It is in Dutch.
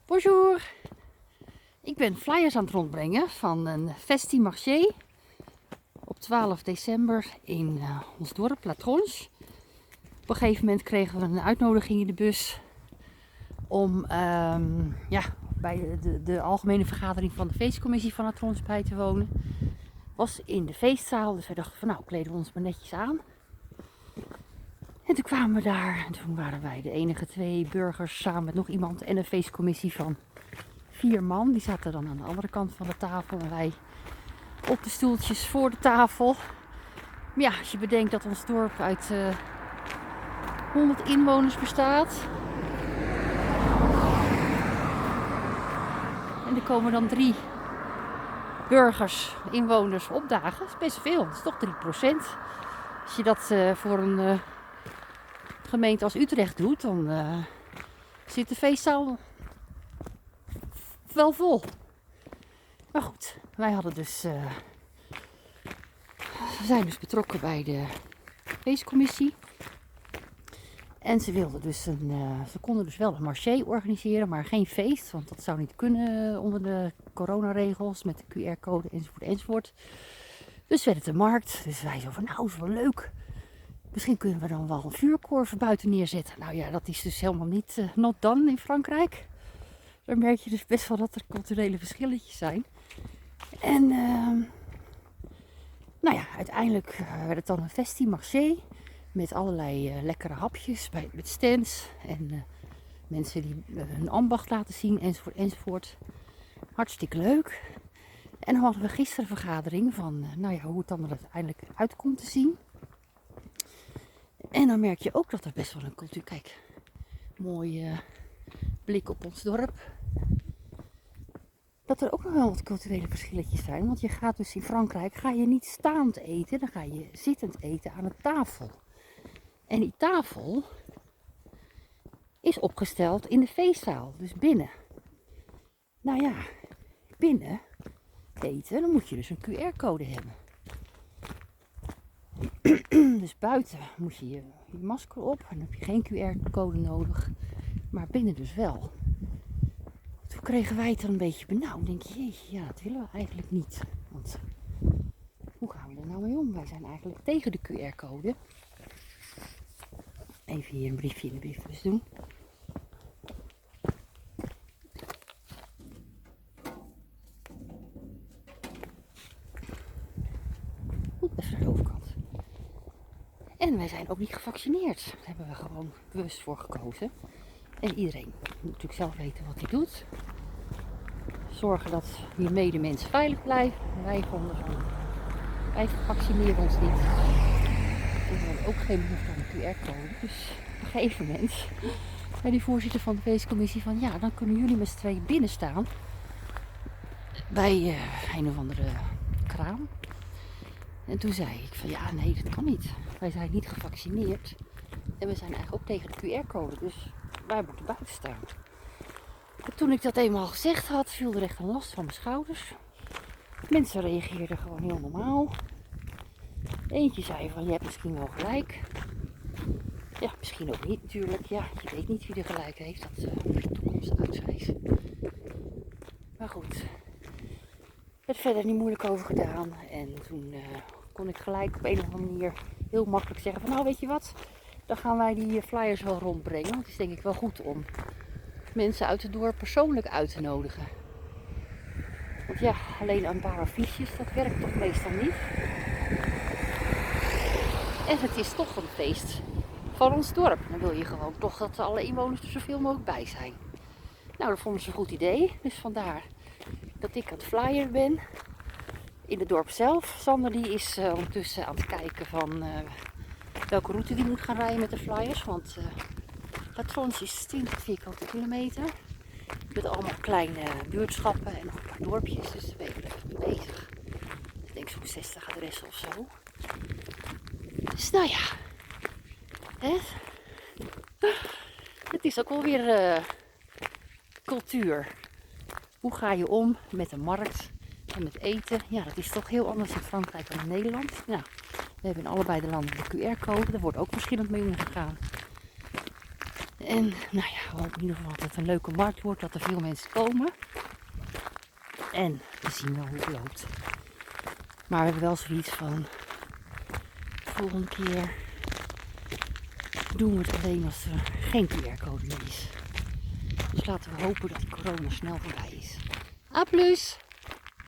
Bonjour! Ik ben flyers aan het rondbrengen van een Festi-Marché op 12 december in ons dorp, La Tronche. Op een gegeven moment kregen we een uitnodiging in de bus om bij de algemene vergadering van de feestcommissie van La Tronche bij te wonen. Was in de feestzaal, dus wij dachten van nou, kleden we ons maar netjes aan. En toen kwamen we daar en toen waren wij de enige 2 burgers samen met nog iemand en een feestcommissie van 4 man. Die zaten dan aan de andere kant van de tafel en wij op de stoeltjes voor de tafel. Maar ja, als je bedenkt dat ons dorp uit 100 inwoners bestaat. En er komen dan 3 burgers, inwoners opdagen. Dat is best veel, dat is toch 3%. Als je dat voor een gemeente als Utrecht doet, dan zit de feestzaal wel vol. Maar goed, wij hadden dus, we zijn dus betrokken bij de feestcommissie. En ze wilden dus ze konden dus wel een marché organiseren, maar geen feest. Want dat zou niet kunnen onder de coronaregels met de QR-code enzovoort enzovoort. Dus werd het een markt. Dus wij zo van nou, is wel leuk. Misschien kunnen we dan wel een vuurkorven buiten neerzetten. Nou ja, dat is dus helemaal niet not done in Frankrijk. Daar merk je dus best wel dat er culturele verschilletjes zijn. En nou ja, uiteindelijk werd het dan een Festi-Marché met allerlei lekkere hapjes met stands en mensen die hun ambacht laten zien enzovoort enzovoort. Hartstikke leuk. En dan hadden we gisteren een vergadering van nou ja, hoe het dan er uiteindelijk uit komt te zien. En dan merk je ook dat er best wel een cultuur... Kijk, mooie blik op ons dorp. Dat er ook nog wel wat culturele verschilletjes zijn. Want je gaat dus in Frankrijk, ga je niet staand eten, dan ga je zittend eten aan een tafel. En die tafel is opgesteld in de feestzaal, dus binnen. Nou ja, binnen eten, dan moet je dus een QR-code hebben. Dus buiten moet je je masker op en dan heb je geen QR-code nodig. Maar binnen dus wel. Toen kregen wij het er een beetje benauwd. Denk je, jeetje, ja, dat willen we eigenlijk niet. Want hoe gaan we er nou mee om? Wij zijn eigenlijk tegen de QR-code. Even hier een briefje in de brievenbus doen. Even de overkant. En wij zijn ook niet gevaccineerd. Daar hebben we gewoon bewust voor gekozen. En iedereen moet natuurlijk zelf weten wat hij doet. Zorgen dat je medemens veilig blijven. Wij vonden van, wij vaccineren ons niet. En we hadden ook geen behoefte aan een QR-code. Dus op een gegeven moment zei die voorzitter van de feestcommissie van ja, dan kunnen jullie met z'n tweeën binnen staan. Bij een of andere kraam. En toen zei ik van ja, nee, dat kan niet. Wij zijn niet gevaccineerd. En we zijn eigenlijk ook tegen de QR-code. Dus wij moeten buiten staan. En toen ik dat eenmaal gezegd had, viel er echt een last van mijn schouders. Mensen reageerden gewoon heel normaal. Eentje zei van, je hebt misschien wel gelijk. Ja, misschien ook niet natuurlijk. Ja, je weet niet wie er gelijk heeft. Dat moet de toekomst uitwijzen. Maar goed. Er werd verder niet moeilijk over gedaan. En toen kon ik gelijk op een of andere manier heel makkelijk zeggen van, nou weet je wat. Dan gaan wij die flyers wel rondbrengen. Want het is denk ik wel goed om mensen uit het dorp persoonlijk uit te nodigen. Want ja, alleen een paar affiches, dat werkt toch meestal niet. En het is toch een feest van ons dorp. Dan wil je gewoon toch dat alle inwoners er zoveel mogelijk bij zijn. Nou, dat vonden ze een goed idee. Dus vandaar dat ik aan het flyer ben. In het dorp zelf. Sander die is ondertussen aan het kijken van welke route die moet gaan rijden met de flyers. Want La Tronche is 20 vierkante kilometer. Met allemaal kleine buurtschappen en nog een paar dorpjes. Dus daar ben ik even mee bezig. Ik denk zo'n 60 adressen of zo. Dus nou ja. Het is ook wel weer cultuur. Hoe ga je om met een markt en met eten? Ja, dat is toch heel anders in Frankrijk dan in Nederland. Nou, we hebben in allebei de landen de QR-code. Daar wordt ook verschillend mee omgegaan. En nou ja, we hopen in ieder geval dat het een leuke markt wordt, dat er veel mensen komen. En we zien wel hoe het loopt. Maar we hebben wel zoiets van, de volgende keer doen we het alleen als er geen QR-code meer is. Dus laten we hopen dat die corona snel voorbij is. A plus!